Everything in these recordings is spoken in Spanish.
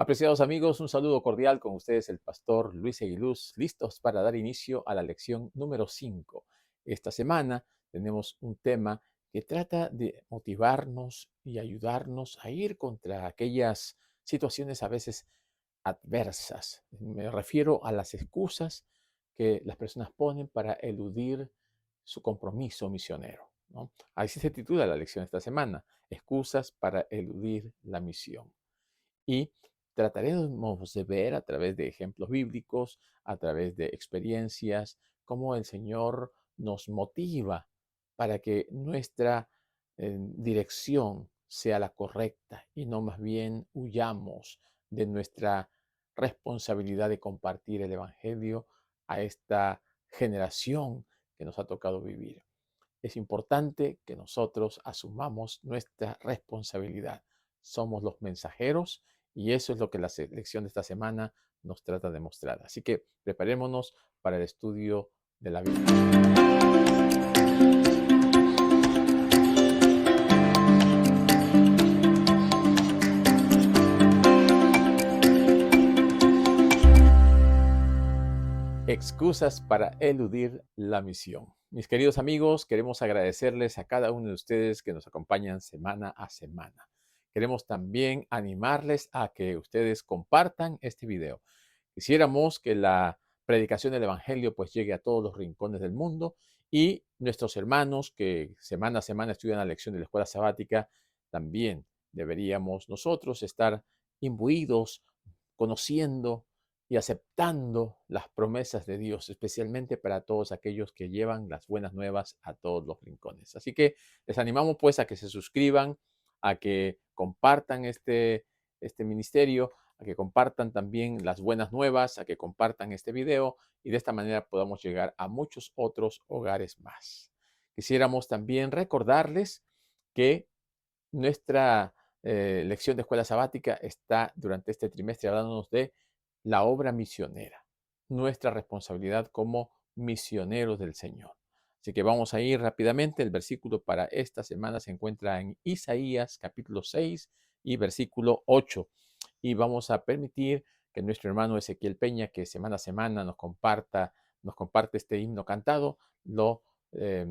Apreciados amigos, un saludo cordial con ustedes, el pastor Luis Aguiluz, listos para dar inicio a la lección número 5. Esta semana tenemos un tema que trata de motivarnos y ayudarnos a ir contra aquellas situaciones a veces adversas. Me refiero a las excusas que las personas ponen para eludir su compromiso misionero, ¿no? Así se titula la lección esta semana, excusas para eludir la misión. Y trataremos de ver a través de ejemplos bíblicos, a través de experiencias, cómo el Señor nos motiva para que nuestra dirección sea la correcta y no más bien huyamos de nuestra responsabilidad de compartir el Evangelio a esta generación que nos ha tocado vivir. Es importante que nosotros asumamos nuestra responsabilidad. Somos los mensajeros y eso es lo que la lección de esta semana nos trata de mostrar. Así que preparémonos para el estudio de la Biblia. Excusas para eludir la misión. Mis queridos amigos, queremos agradecerles a cada uno de ustedes que nos acompañan semana a semana. Queremos también animarles a que ustedes compartan este video. Quisiéramos que la predicación del Evangelio pues llegue a todos los rincones del mundo y nuestros hermanos que semana a semana estudian la lección de la escuela sabática, también deberíamos nosotros estar imbuidos, conociendo y aceptando las promesas de Dios, especialmente para todos aquellos que llevan las buenas nuevas a todos los rincones. Así que les animamos pues a que se suscriban, a que compartan este ministerio, a que compartan también las buenas nuevas, a que compartan este video y de esta manera podamos llegar a muchos otros hogares más. Quisiéramos también recordarles que nuestra lección de escuela sabática está durante este trimestre hablándonos de la obra misionera, nuestra responsabilidad como misioneros del Señor. Así que vamos a ir rápidamente. El versículo para esta semana se encuentra en Isaías capítulo 6 y versículo 8. Y vamos a permitir que nuestro hermano Ezequiel Peña, que semana a semana nos comparte este himno cantado, eh,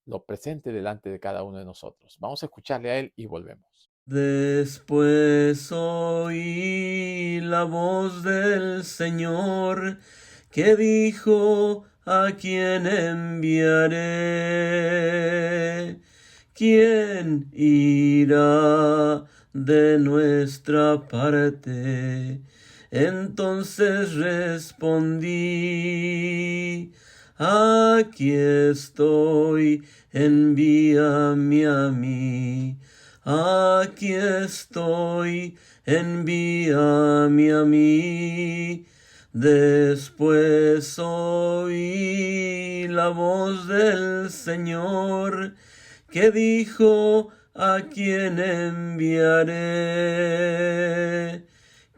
lo presente delante de cada uno de nosotros. Vamos a escucharle a él y volvemos. Después oí la voz del Señor que dijo: ¿A quién enviaré? ¿Quién irá de nuestra parte? Entonces respondí: aquí estoy, envíame a mí. Aquí estoy, envíame a mí. Después oí la voz del Señor que dijo: ¿a quién enviaré?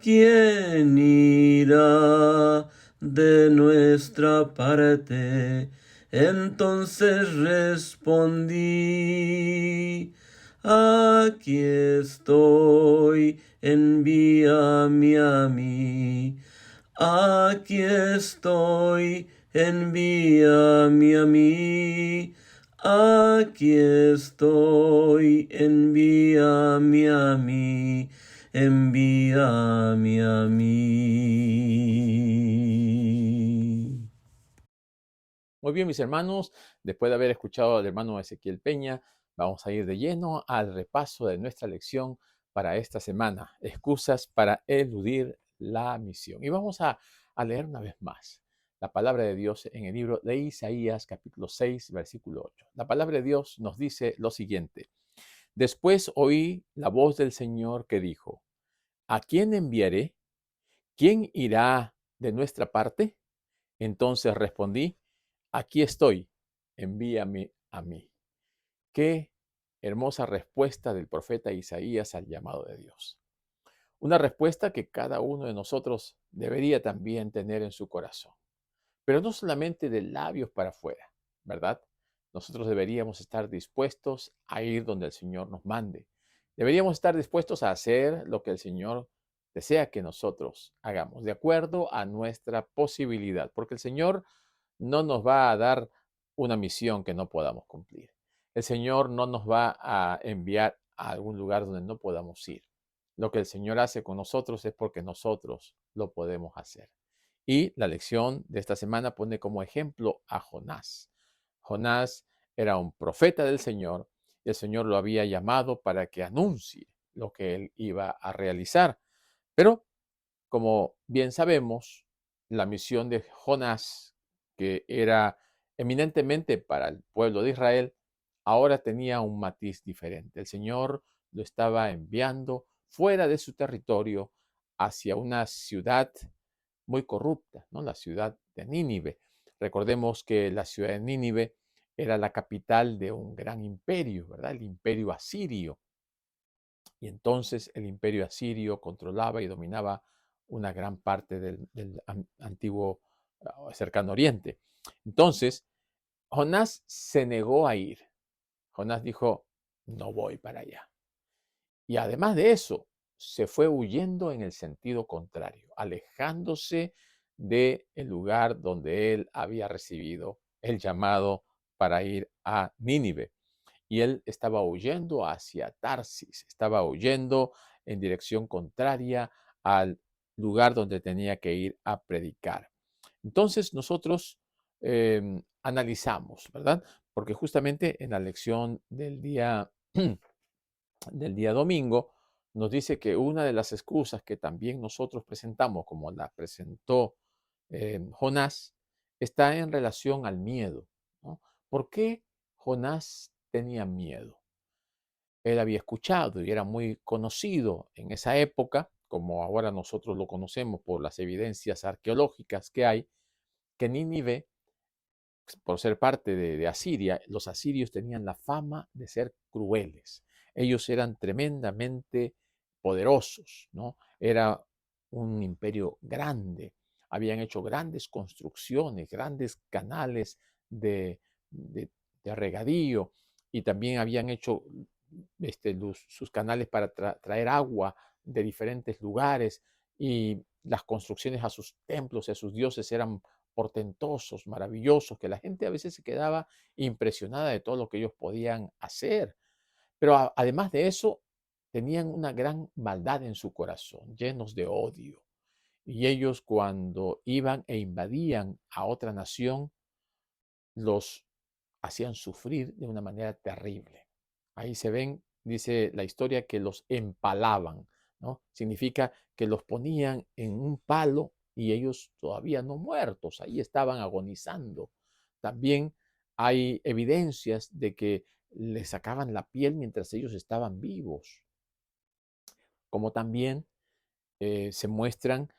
¿Quién irá de nuestra parte? Entonces respondí: aquí estoy, envíame a mí. Aquí estoy, envíame a mí. Aquí estoy, envíame a mí. Envíame a mí. Muy bien, mis hermanos, después de haber escuchado al hermano Ezequiel Peña, vamos a ir de lleno al repaso de nuestra lección para esta semana, excusas para eludir la misión. Y vamos a leer una vez más la palabra de Dios en el libro de Isaías, capítulo 6, versículo 8. La palabra de Dios nos dice lo siguiente: después oí la voz del Señor que dijo: ¿a quién enviaré? ¿Quién irá de nuestra parte? Entonces respondí: aquí estoy, envíame a mí. Qué hermosa respuesta del profeta Isaías al llamado de Dios. Una respuesta que cada uno de nosotros debería también tener en su corazón. Pero no solamente de labios para afuera, ¿verdad? Nosotros deberíamos estar dispuestos a ir donde el Señor nos mande. Deberíamos estar dispuestos a hacer lo que el Señor desea que nosotros hagamos, de acuerdo a nuestra posibilidad, porque el Señor no nos va a dar una misión que no podamos cumplir. El Señor no nos va a enviar a algún lugar donde no podamos ir. Lo que el Señor hace con nosotros es porque nosotros lo podemos hacer. Y la lección de esta semana pone como ejemplo a Jonás. Jonás era un profeta del Señor y el Señor lo había llamado para que anuncie lo que él iba a realizar. Pero, como bien sabemos, la misión de Jonás, que era eminentemente para el pueblo de Israel, ahora tenía un matiz diferente. El Señor lo estaba enviando fuera de su territorio hacia una ciudad muy corrupta, ¿no? La ciudad de Nínive. Recordemos que la ciudad de Nínive era la capital de un gran imperio, ¿verdad? El imperio asirio. Y entonces el imperio asirio controlaba y dominaba una gran parte del antiguo cercano oriente. Entonces, Jonás se negó a ir. Jonás dijo, no voy para allá. Y además de eso, se fue huyendo en el sentido contrario, alejándose del lugar donde él había recibido el llamado para ir a Nínive. Y él estaba huyendo hacia Tarsis, estaba huyendo en dirección contraria al lugar donde tenía que ir a predicar. Entonces nosotros analizamos, ¿verdad? Porque justamente en la lección del día domingo nos dice que una de las excusas que también nosotros presentamos, como la presentó Jonás, está en relación al miedo, ¿no? ¿Por qué Jonás tenía miedo? Él había escuchado y era muy conocido en esa época, como ahora nosotros lo conocemos por las evidencias arqueológicas que hay, que Nínive, por ser parte de Asiria, los asirios tenían la fama de ser crueles. Ellos eran tremendamente poderosos, ¿no? Era un imperio grande. Habían hecho grandes construcciones, grandes canales de, de- de regadío y también habían hecho sus canales para traer agua de diferentes lugares y las construcciones a sus templos y a sus dioses eran portentosos, maravillosos, que la gente a veces se quedaba impresionada de todo lo que ellos podían hacer. Pero además de eso, tenían una gran maldad en su corazón, llenos de odio. Y ellos cuando iban e invadían a otra nación, los hacían sufrir de una manera terrible. Ahí se ven, dice la historia, que los empalaban, ¿no? Significa que los ponían en un palo y ellos todavía no muertos, ahí estaban agonizando. También hay evidencias de que les sacaban la piel mientras ellos estaban vivos, como también se muestran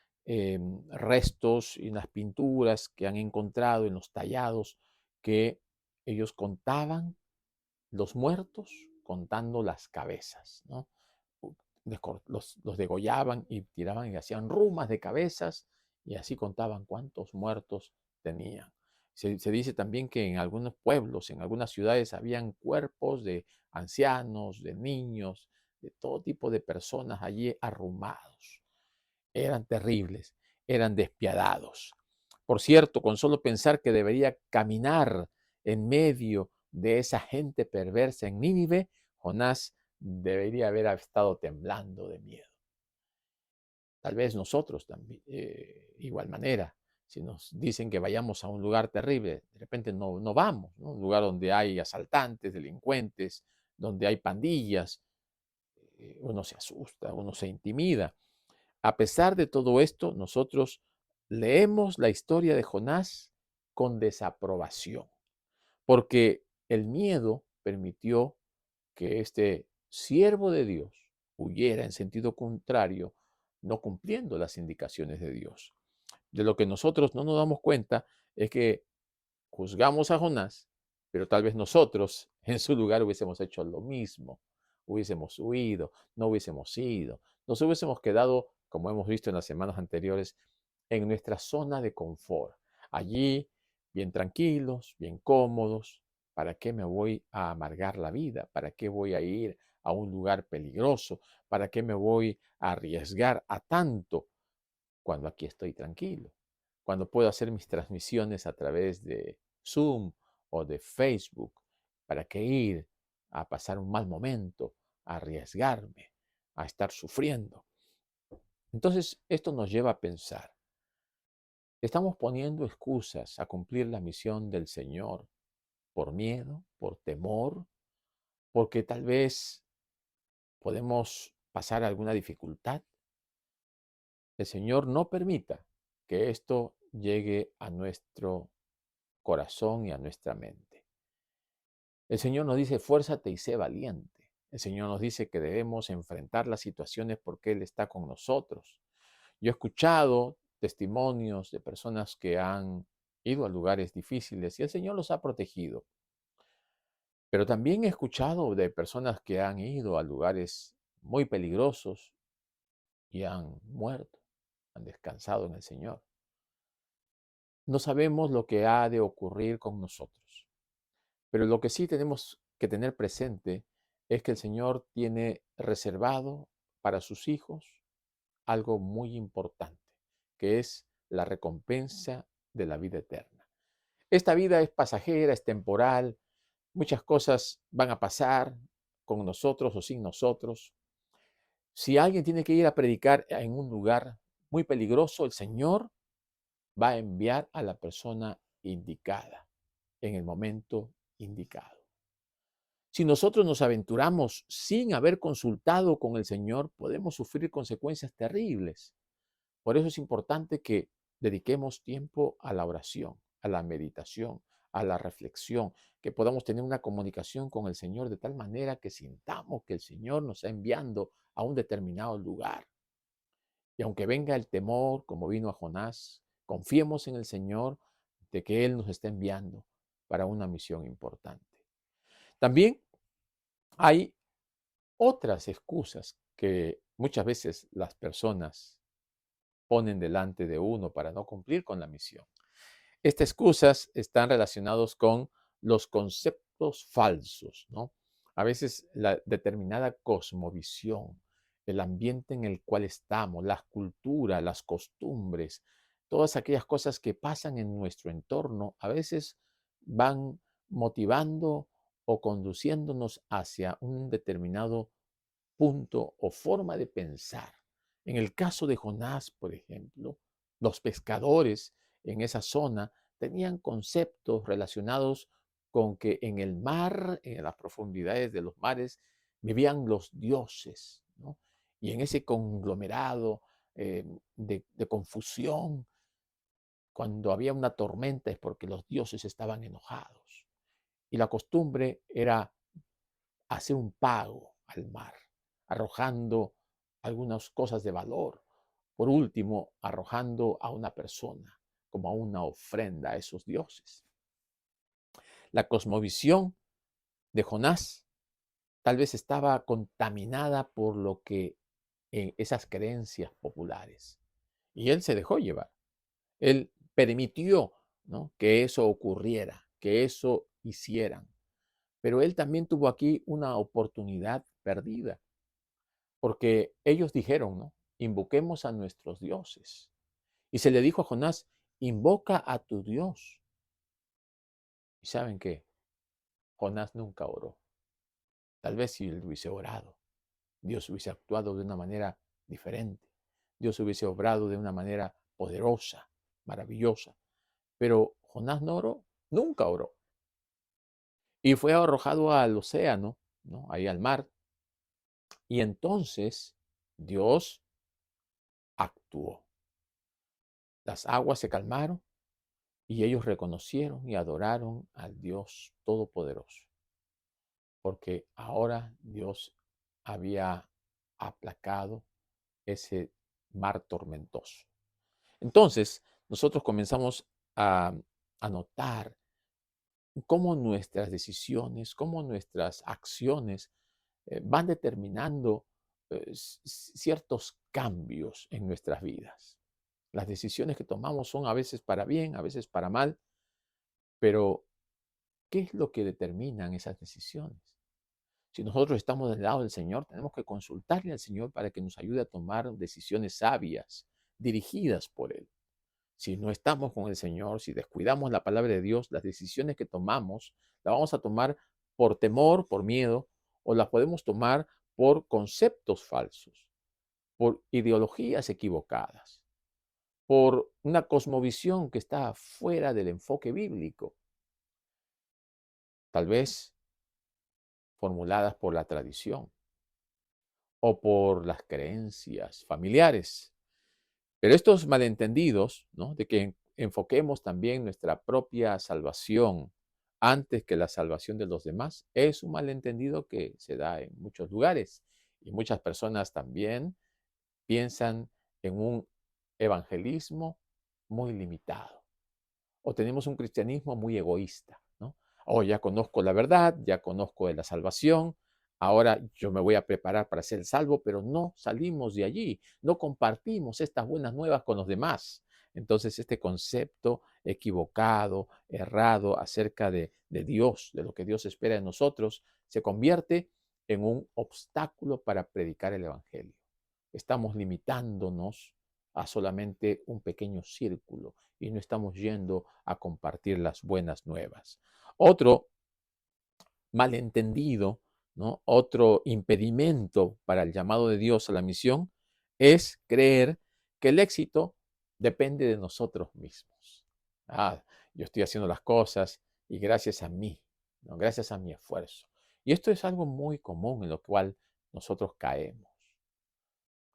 restos y unas pinturas que han encontrado en los tallados que ellos contaban los muertos contando las cabezas, ¿no? Los degollaban y tiraban y hacían rumas de cabezas y así contaban cuántos muertos tenían. Se dice también que en algunos pueblos, en algunas ciudades, habían cuerpos de ancianos, de niños, de todo tipo de personas allí arrumados. Eran terribles, eran despiadados. Por cierto, con solo pensar que debería caminar en medio de esa gente perversa en Nínive, Jonás debería haber estado temblando de miedo. Tal vez nosotros también, igual manera, si nos dicen que vayamos a un lugar terrible, de repente no vamos, ¿no? Un lugar donde hay asaltantes, delincuentes, donde hay pandillas, uno se asusta, uno se intimida. A pesar de todo esto, nosotros leemos la historia de Jonás con desaprobación, porque el miedo permitió que este siervo de Dios huyera en sentido contrario, no cumpliendo las indicaciones de Dios. De lo que nosotros no nos damos cuenta es que juzgamos a Jonás, pero tal vez nosotros en su lugar hubiésemos hecho lo mismo, hubiésemos huido, no hubiésemos ido, nos hubiésemos quedado, como hemos visto en las semanas anteriores, en nuestra zona de confort, allí bien tranquilos, bien cómodos. ¿Para qué me voy a amargar la vida? ¿Para qué voy a ir a un lugar peligroso? ¿Para qué me voy a arriesgar a tanto cuando aquí estoy tranquilo? Cuando puedo hacer mis transmisiones a través de Zoom o de Facebook. ¿Para qué ir a pasar un mal momento, a arriesgarme, a estar sufriendo? Entonces, esto nos lleva a pensar, ¿estamos poniendo excusas a cumplir la misión del Señor por miedo, por temor, porque tal vez podemos pasar alguna dificultad? El Señor no permita que esto llegue a nuestro corazón y a nuestra mente. El Señor nos dice, fuérzate y sé valiente. El Señor nos dice que debemos enfrentar las situaciones porque Él está con nosotros. Yo he escuchado testimonios de personas que han ido a lugares difíciles y el Señor los ha protegido. Pero también he escuchado de personas que han ido a lugares muy peligrosos y han muerto, han descansado en el Señor. No sabemos lo que ha de ocurrir con nosotros, pero lo que sí tenemos que tener presente es que el Señor tiene reservado para sus hijos algo muy importante, que es la recompensa de la vida eterna. Esta vida es pasajera, es temporal, muchas cosas van a pasar con nosotros o sin nosotros. Si alguien tiene que ir a predicar en un lugar muy peligroso, el Señor va a enviar a la persona indicada en el momento indicado. Si nosotros nos aventuramos sin haber consultado con el Señor, podemos sufrir consecuencias terribles. Por eso es importante que dediquemos tiempo a la oración, a la meditación, a la reflexión, que podamos tener una comunicación con el Señor de tal manera que sintamos que el Señor nos está enviando a un determinado lugar. Y aunque venga el temor, como vino a Jonás, confiemos en el Señor de que Él nos está enviando para una misión importante. También hay otras excusas que muchas veces las personas ponen delante de uno para no cumplir con la misión. Estas excusas están relacionados con los conceptos falsos, ¿no? A veces la determinada cosmovisión, el ambiente en el cual estamos, las culturas, las costumbres, todas aquellas cosas que pasan en nuestro entorno, a veces van motivando o conduciéndonos hacia un determinado punto o forma de pensar. En el caso de Jonás, por ejemplo, los pescadores en esa zona tenían conceptos relacionados con que en el mar, en las profundidades de los mares, vivían los dioses, ¿no? Y en ese conglomerado de confusión, cuando había una tormenta es porque los dioses estaban enojados. Y la costumbre era hacer un pago al mar, arrojando algunas cosas de valor. Por último, arrojando a una persona como a una ofrenda a esos dioses. La cosmovisión de Jonás tal vez estaba contaminada por lo que esas creencias populares. Y él se dejó llevar. Él permitió, ¿no?, que eso ocurriera, que eso hicieran. Pero él también tuvo aquí una oportunidad perdida, porque ellos dijeron, ¿no? Invoquemos a nuestros dioses. Y se le dijo a Jonás, invoca a tu Dios. ¿Y saben qué? Jonás nunca oró. Tal vez si él hubiese orado, Dios hubiese actuado de una manera diferente. Dios hubiese obrado de una manera poderosa, maravillosa. Pero Jonás no oró, nunca oró. Y fue arrojado al océano, ¿no?, ahí al mar. Y entonces Dios actuó. Las aguas se calmaron y ellos reconocieron y adoraron al Dios Todopoderoso, porque ahora Dios había aplacado ese mar tormentoso. Entonces, nosotros comenzamos a, a notar cómo nuestras decisiones, cómo nuestras acciones van determinando ciertos cambios en nuestras vidas. Las decisiones que tomamos son a veces para bien, a veces para mal, pero ¿qué es lo que determinan esas decisiones? Si nosotros estamos del lado del Señor, tenemos que consultarle al Señor para que nos ayude a tomar decisiones sabias, dirigidas por Él. Si no estamos con el Señor, si descuidamos la palabra de Dios, las decisiones que tomamos, las vamos a tomar por temor, por miedo, o las podemos tomar por conceptos falsos, por ideologías equivocadas, por una cosmovisión que está fuera del enfoque bíblico, tal vez formuladas por la tradición o por las creencias familiares. Pero estos malentendidos, ¿no? De que enfoquemos también nuestra propia salvación antes que la salvación de los demás, es un malentendido que se da en muchos lugares. Y muchas personas también piensan en un evangelismo muy limitado. O tenemos un cristianismo muy egoísta, ¿no? Oh, ya conozco la verdad, ya conozco de la salvación, ahora yo me voy a preparar para ser salvo, pero no salimos de allí, no compartimos estas buenas nuevas con los demás. Entonces, este concepto equivocado, errado acerca de Dios, de lo que Dios espera de nosotros, se convierte en un obstáculo para predicar el Evangelio. Estamos limitándonos a solamente un pequeño círculo y no estamos yendo a compartir las buenas nuevas. Otro malentendido, ¿no? Otro impedimento para el llamado de Dios a la misión es creer que el éxito depende de nosotros mismos. Ah, yo estoy haciendo las cosas y gracias a mí, ¿no? Gracias a mi esfuerzo. Y esto es algo muy común en lo cual nosotros caemos.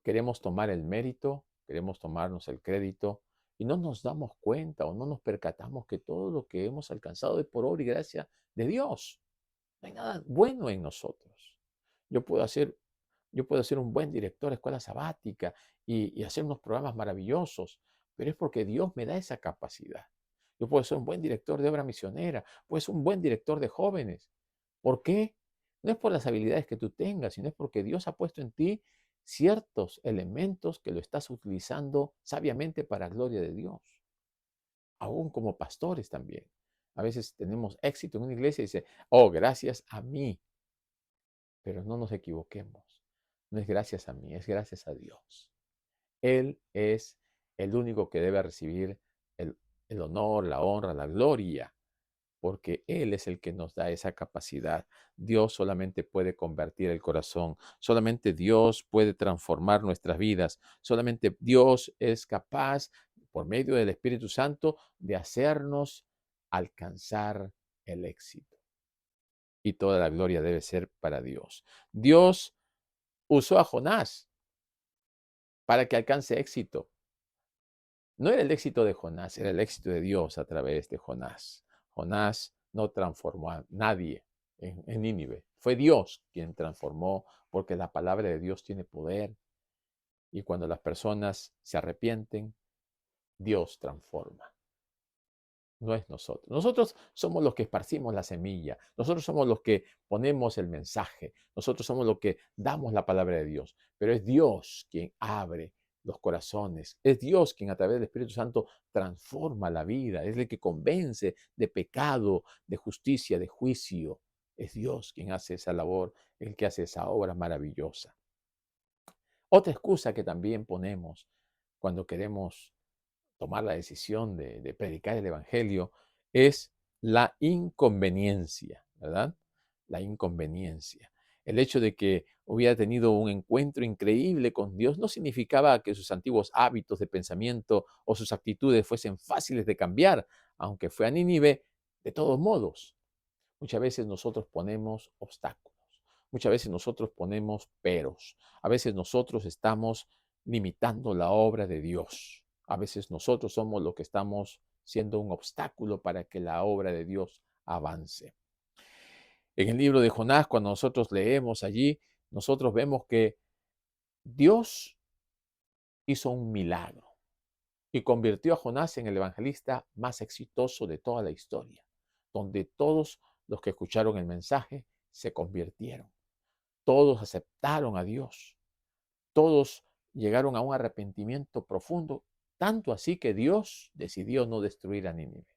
Queremos tomar el mérito, queremos tomarnos el crédito y no nos damos cuenta o no nos percatamos que todo lo que hemos alcanzado es por obra y gracia de Dios. No hay nada bueno en nosotros. Yo puedo hacer, yo puedo ser un buen director de escuela sabática y hacer unos programas maravillosos, pero es porque Dios me da esa capacidad. Yo puedo ser un buen director de obra misionera, puedo ser un buen director de jóvenes. ¿Por qué? No es por las habilidades que tú tengas, sino es porque Dios ha puesto en ti ciertos elementos que lo estás utilizando sabiamente para gloria de Dios. Aún como pastores también. A veces tenemos éxito en una iglesia y dice, oh, gracias a mí. Pero no nos equivoquemos. No es gracias a mí, es gracias a Dios. Él es el único que debe recibir el, el honor, la honra, la gloria, porque Él es el que nos da esa capacidad. Dios solamente puede convertir el corazón, solamente Dios puede transformar nuestras vidas, solamente Dios es capaz, por medio del Espíritu Santo, de hacernos alcanzar el éxito. Y toda la gloria debe ser para Dios. Dios usó a Jonás para que alcance éxito. No era el éxito de Jonás, era el éxito de Dios a través de Jonás. Jonás no transformó a nadie en Nínive. Fue Dios quien transformó, porque la palabra de Dios tiene poder. Y cuando las personas se arrepienten, Dios transforma. No es nosotros. Nosotros somos los que esparcimos la semilla. Nosotros somos los que ponemos el mensaje. Nosotros somos los que damos la palabra de Dios. Pero es Dios quien abre los corazones. Es Dios quien a través del Espíritu Santo transforma la vida. Es el que convence de pecado, de justicia, de juicio. Es Dios quien hace esa labor, el que hace esa obra maravillosa. Otra excusa que también ponemos cuando queremos tomar la decisión de predicar el Evangelio es la inconveniencia, ¿verdad? La inconveniencia. El hecho de que hubiera tenido un encuentro increíble con Dios no significaba que sus antiguos hábitos de pensamiento o sus actitudes fuesen fáciles de cambiar, aunque fue a Nínive, de todos modos. Muchas veces nosotros ponemos obstáculos, muchas veces nosotros ponemos peros, a veces nosotros estamos limitando la obra de Dios, a veces nosotros somos los que estamos siendo un obstáculo para que la obra de Dios avance. En el libro de Jonás, cuando nosotros leemos allí, nosotros vemos que Dios hizo un milagro y convirtió a Jonás en el evangelista más exitoso de toda la historia, donde todos los que escucharon el mensaje se convirtieron, todos aceptaron a Dios, todos llegaron a un arrepentimiento profundo, tanto así que Dios decidió no destruir a Nínive.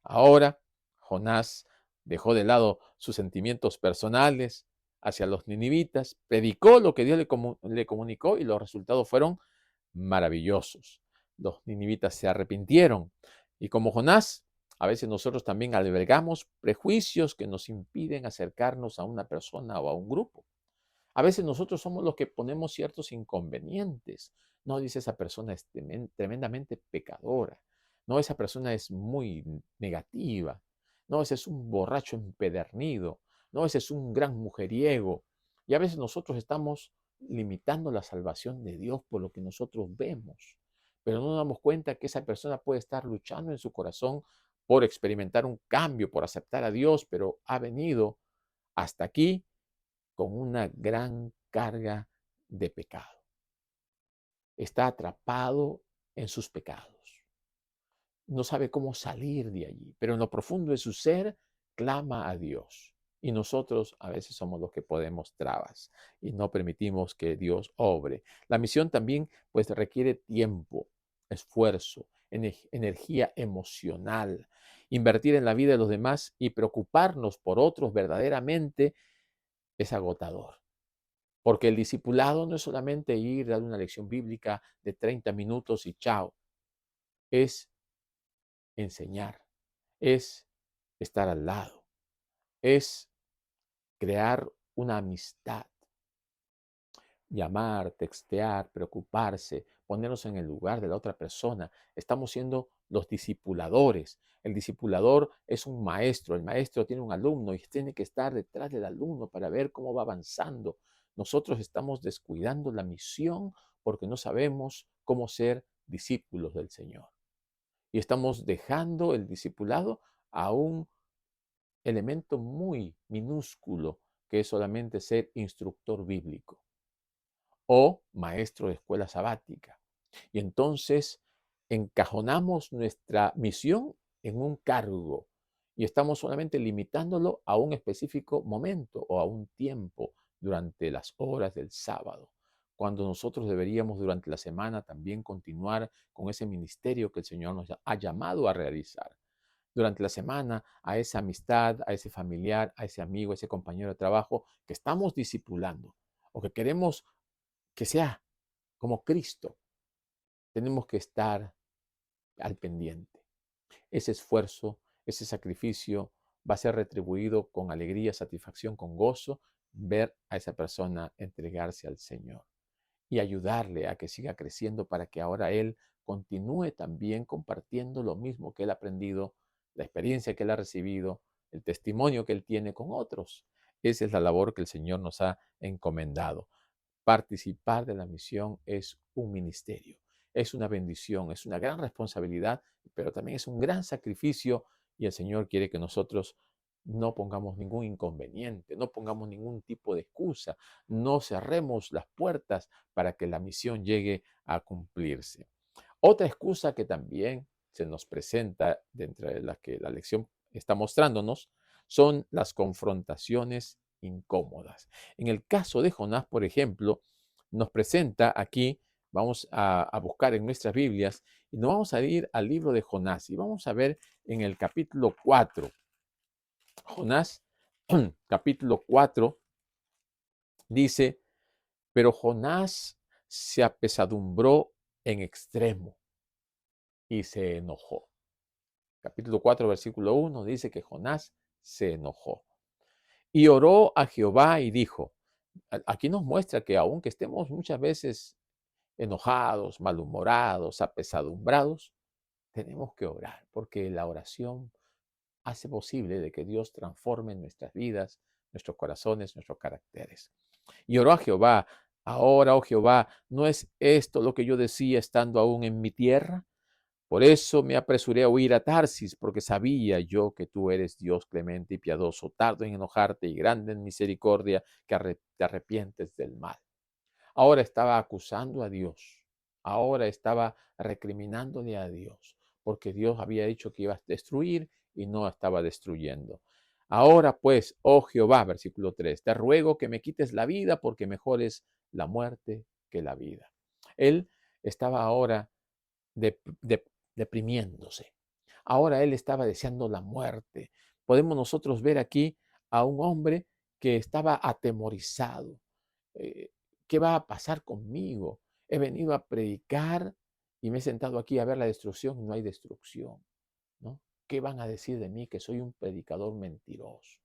Ahora, Jonás dejó de lado sus sentimientos personales, hacia los ninivitas, predicó lo que Dios le comunicó y los resultados fueron maravillosos. Los ninivitas se arrepintieron y como Jonás, a veces nosotros también albergamos prejuicios que nos impiden acercarnos a una persona o a un grupo. A veces nosotros somos los que ponemos ciertos inconvenientes. No, dice esa persona es tremendamente pecadora. No, esa persona es muy negativa. No, ese es un borracho empedernido. No, ese es un gran mujeriego. Y a veces nosotros estamos limitando la salvación de Dios por lo que nosotros vemos. Pero no nos damos cuenta que esa persona puede estar luchando en su corazón por experimentar un cambio, por aceptar a Dios, pero ha venido hasta aquí con una gran carga de pecado. Está atrapado en sus pecados. No sabe cómo salir de allí, pero en lo profundo de su ser clama a Dios. Y nosotros a veces somos los que ponemos trabas y no permitimos que Dios obre. La misión también pues requiere tiempo, esfuerzo, energía emocional. Invertir en la vida de los demás y preocuparnos por otros verdaderamente es agotador. Porque el discipulado no es solamente ir a dar una lección bíblica de 30 minutos y chao. Es enseñar, es estar al lado, es crear una amistad, llamar, textear, preocuparse, ponernos en el lugar de la otra persona. Estamos siendo los discipuladores. El discipulador es un maestro. El maestro tiene un alumno y tiene que estar detrás del alumno para ver cómo va avanzando. Nosotros estamos descuidando la misión porque no sabemos cómo ser discípulos del Señor. Y estamos dejando el discipulado a un elemento muy minúsculo que es solamente ser instructor bíblico o maestro de escuela sabática. Y entonces encajonamos nuestra misión en un cargo y estamos solamente limitándolo a un específico momento o a un tiempo durante las horas del sábado, cuando nosotros deberíamos durante la semana también continuar con ese ministerio que el Señor nos ha llamado a realizar. Durante la semana a esa amistad, a ese familiar, a ese amigo, a ese compañero de trabajo que estamos discipulando o que queremos que sea como Cristo, tenemos que estar al pendiente. Ese esfuerzo, ese sacrificio va a ser retribuido con alegría, satisfacción, con gozo, ver a esa persona entregarse al Señor y ayudarle a que siga creciendo para que ahora Él continúe también compartiendo lo mismo que Él ha aprendido, la experiencia que Él ha recibido, el testimonio que Él tiene con otros. Esa es la labor que el Señor nos ha encomendado. Participar de la misión es un ministerio, es una bendición, es una gran responsabilidad, pero también es un gran sacrificio y el Señor quiere que nosotros no pongamos ningún inconveniente, no pongamos ningún tipo de excusa, no cerremos las puertas para que la misión llegue a cumplirse. Otra excusa que también se nos presenta dentro de la que la lección está mostrándonos son las confrontaciones incómodas. En el caso de Jonás, por ejemplo, nos presenta aquí, vamos a buscar en nuestras Biblias y nos vamos a ir al libro de Jonás y vamos a ver en el capítulo 4. Jonás, capítulo 4, dice, pero Jonás se apesadumbró en extremo y se enojó. Capítulo 4, versículo 1 dice que Jonás se enojó. Y oró a Jehová y dijo, aquí nos muestra que aunque estemos muchas veces enojados, malhumorados, apesadumbrados, tenemos que orar, porque la oración hace posible de que Dios transforme nuestras vidas, nuestros corazones, nuestros caracteres. Y oró a Jehová, ahora, oh Jehová, ¿no es esto lo que yo decía estando aún en mi tierra? Por eso me apresuré a huir a Tarsis, porque sabía yo que tú eres Dios clemente y piadoso, tardo en enojarte y grande en misericordia, que te arrepientes del mal. Ahora estaba acusando a Dios, ahora estaba recriminándole a Dios, porque Dios había dicho que iba a destruir y no estaba destruyendo. Ahora pues, oh Jehová, versículo 3, te ruego que me quites la vida, porque mejor es la muerte que la vida. Él estaba ahora deprimiéndose. Ahora él estaba deseando la muerte. Podemos nosotros ver aquí a un hombre que estaba atemorizado. eh, ¿Qué va a pasar conmigo? He venido a predicar y me he sentado aquí a ver la destrucción y no hay destrucción, ¿no? ¿Qué van a decir de mí que soy un predicador mentiroso?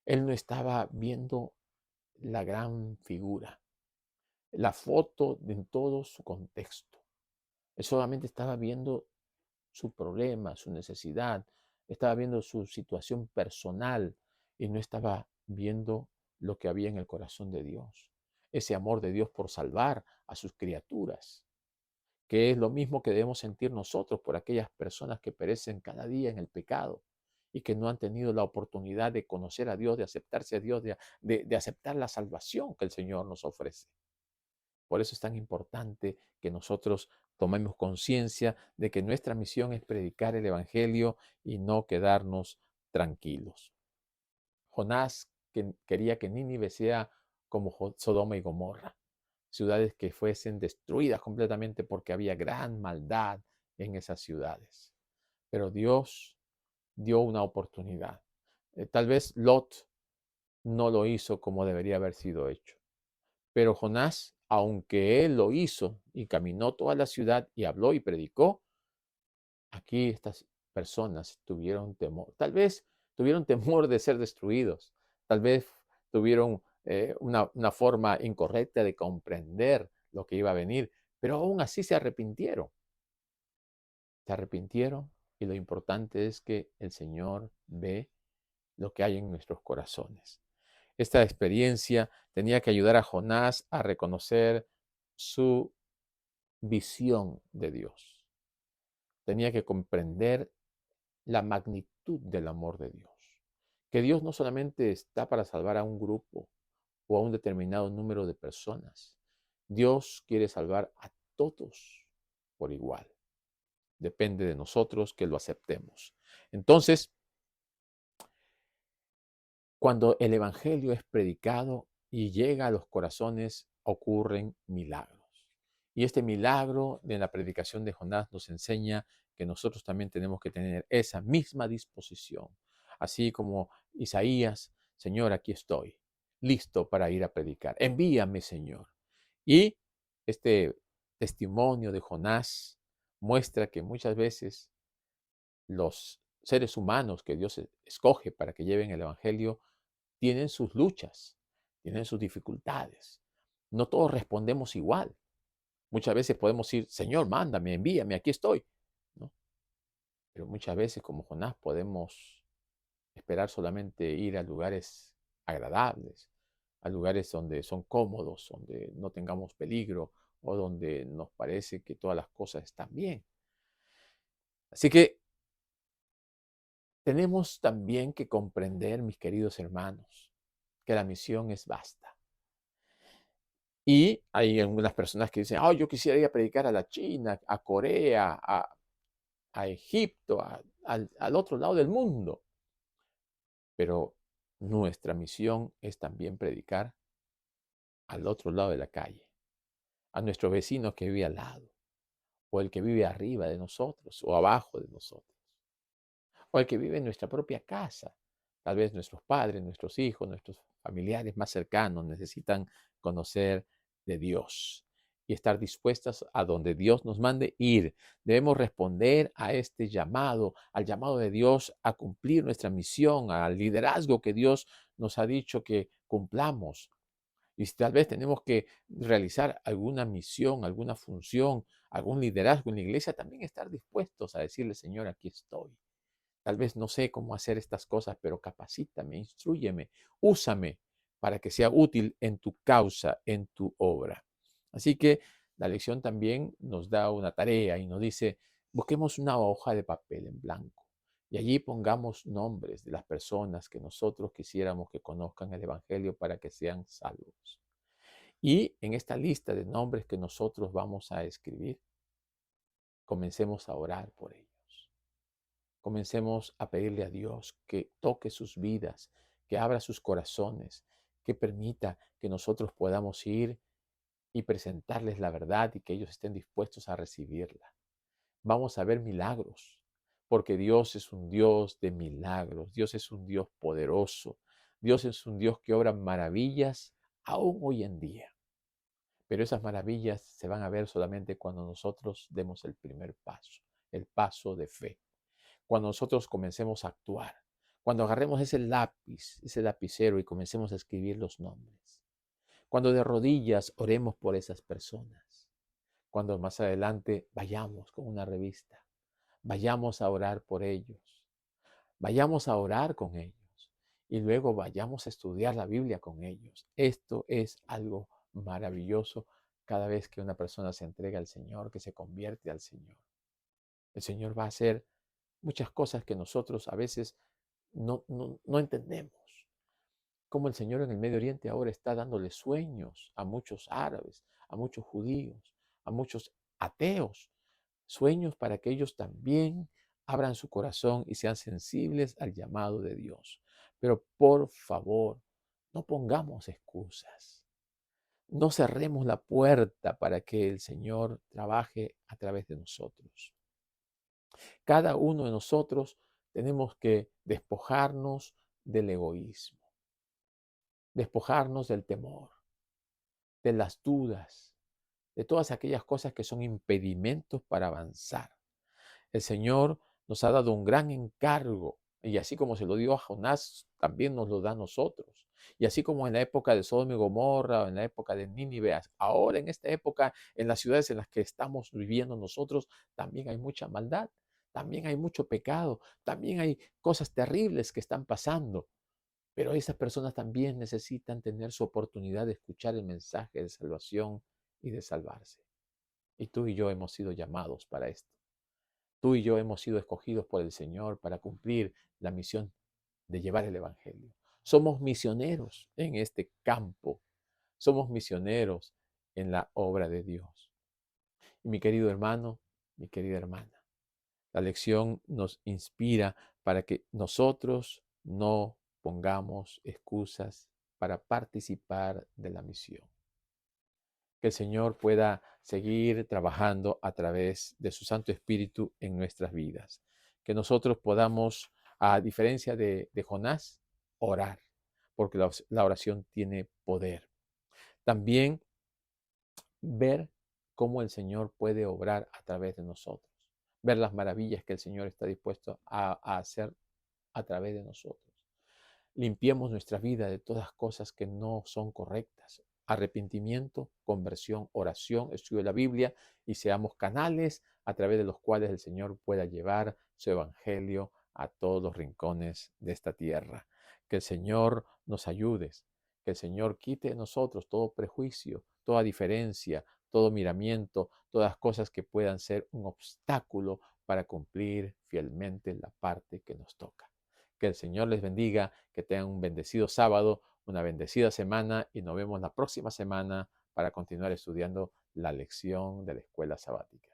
Él no estaba viendo la gran figura, la foto en todo su contexto. Él solamente estaba viendo su problema, su necesidad, estaba viendo su situación personal y no estaba viendo lo que había en el corazón de Dios. Ese amor de Dios por salvar a sus criaturas, que es lo mismo que debemos sentir nosotros por aquellas personas que perecen cada día en el pecado y que no han tenido la oportunidad de conocer a Dios, de aceptarse a Dios, de aceptar la salvación que el Señor nos ofrece. Por eso es tan importante que nosotros tomemos conciencia de que nuestra misión es predicar el Evangelio y no quedarnos tranquilos. Jonás quería que Nínive sea como Sodoma y Gomorra, ciudades que fuesen destruidas completamente porque había gran maldad en esas ciudades. Pero Dios dio una oportunidad. Tal vez Lot no lo hizo como debería haber sido hecho. Pero Jonás, aunque él lo hizo y caminó toda la ciudad y habló y predicó, aquí estas personas tuvieron temor. Tal vez tuvieron temor de ser destruidos. Tal vez tuvieron una forma incorrecta de comprender lo que iba a venir. Pero aún así se arrepintieron. Se arrepintieron y lo importante es que el Señor ve lo que hay en nuestros corazones. Esta experiencia tenía que ayudar a Jonás a reconocer su visión de Dios. Tenía que comprender la magnitud del amor de Dios. Que Dios no solamente está para salvar a un grupo o a un determinado número de personas. Dios quiere salvar a todos por igual. Depende de nosotros que lo aceptemos. Entonces, cuando el Evangelio es predicado y llega a los corazones, ocurren milagros. Y este milagro de la predicación de Jonás nos enseña que nosotros también tenemos que tener esa misma disposición. Así como Isaías, Señor, aquí estoy, listo para ir a predicar. Envíame, Señor. Y este testimonio de Jonás muestra que muchas veces los seres humanos que Dios escoge para que lleven el Evangelio tienen sus luchas, tienen sus dificultades. No todos respondemos igual. Muchas veces podemos decir, Señor, mándame, envíame, aquí estoy, ¿no? Pero muchas veces, como Jonás, podemos esperar solamente ir a lugares agradables, a lugares donde son cómodos, donde no tengamos peligro o donde nos parece que todas las cosas están bien. Así que tenemos también que comprender, mis queridos hermanos, que la misión es vasta. Y hay algunas personas que dicen, oh, yo quisiera ir a predicar a la China, a Corea, a Egipto, al otro lado del mundo. Pero nuestra misión es también predicar al otro lado de la calle, a nuestro vecino que vive al lado, o el que vive arriba de nosotros, o abajo de nosotros, o el que vive en nuestra propia casa. Tal vez nuestros padres, nuestros hijos, nuestros familiares más cercanos necesitan conocer de Dios y estar dispuestas a donde Dios nos mande ir. Debemos responder a este llamado, al llamado de Dios a cumplir nuestra misión, al liderazgo que Dios nos ha dicho que cumplamos. Y si tal vez tenemos que realizar alguna misión, alguna función, algún liderazgo en la iglesia, también estar dispuestos a decirle, Señor, aquí estoy. Tal vez no sé cómo hacer estas cosas, pero capacítame, instrúyeme, úsame para que sea útil en tu causa, en tu obra. Así que la lección también nos da una tarea y nos dice, busquemos una hoja de papel en blanco y allí pongamos nombres de las personas que nosotros quisiéramos que conozcan el Evangelio para que sean salvos. Y en esta lista de nombres que nosotros vamos a escribir, comencemos a orar por ellos. Comencemos a pedirle a Dios que toque sus vidas, que abra sus corazones, que permita que nosotros podamos ir y presentarles la verdad y que ellos estén dispuestos a recibirla. Vamos a ver milagros, porque Dios es un Dios de milagros, Dios es un Dios poderoso, Dios es un Dios que obra maravillas aún hoy en día. Pero esas maravillas se van a ver solamente cuando nosotros demos el primer paso, el paso de fe. Cuando nosotros comencemos a actuar, cuando agarremos ese lápiz, ese lapicero y comencemos a escribir los nombres. Cuando de rodillas oremos por esas personas. Cuando más adelante vayamos con una revista, vayamos a orar por ellos, vayamos a orar con ellos y luego vayamos a estudiar la Biblia con ellos. Esto es algo maravilloso cada vez que una persona se entrega al Señor, que se convierte al Señor. El Señor va a hacer muchas cosas que nosotros a veces no entendemos. Como el Señor en el Medio Oriente ahora está dándole sueños a muchos árabes, a muchos judíos, a muchos ateos, sueños para que ellos también abran su corazón y sean sensibles al llamado de Dios. Pero por favor, no pongamos excusas. No cerremos la puerta para que el Señor trabaje a través de nosotros. Cada uno de nosotros tenemos que despojarnos del egoísmo, despojarnos del temor, de las dudas, de todas aquellas cosas que son impedimentos para avanzar. El Señor nos ha dado un gran encargo y así como se lo dio a Jonás, también nos lo da a nosotros. Y así como en la época de Sodoma y Gomorra o en la época de Nínive, ahora en esta época, en las ciudades en las que estamos viviendo nosotros, también hay mucha maldad, también hay mucho pecado, también hay cosas terribles que están pasando. Pero esas personas también necesitan tener su oportunidad de escuchar el mensaje de salvación y de salvarse. Y tú y yo hemos sido llamados para esto. Tú y yo hemos sido escogidos por el Señor para cumplir la misión de llevar el Evangelio. Somos misioneros en este campo. Somos misioneros en la obra de Dios. Y mi querido hermano, mi querida hermana, la lección nos inspira para que nosotros no pongamos excusas para participar de la misión. Que el Señor pueda seguir trabajando a través de su Santo Espíritu en nuestras vidas. Que nosotros podamos, a diferencia de Jonás, orar, porque la oración tiene poder. También ver cómo el Señor puede obrar a través de nosotros. Ver las maravillas que el Señor está dispuesto a hacer a través de nosotros. Limpiemos nuestra vida de todas cosas que no son correctas. Arrepentimiento, conversión, oración, estudio de la Biblia y seamos canales a través de los cuales el Señor pueda llevar su evangelio a todos los rincones de esta tierra. Que el Señor nos ayude, que el Señor quite de nosotros todo prejuicio, toda diferencia, todo miramiento, todas cosas que puedan ser un obstáculo para cumplir fielmente la parte que nos toca. Que el Señor les bendiga, que tengan un bendecido sábado, una bendecida semana y nos vemos la próxima semana para continuar estudiando la lección de la escuela sabática.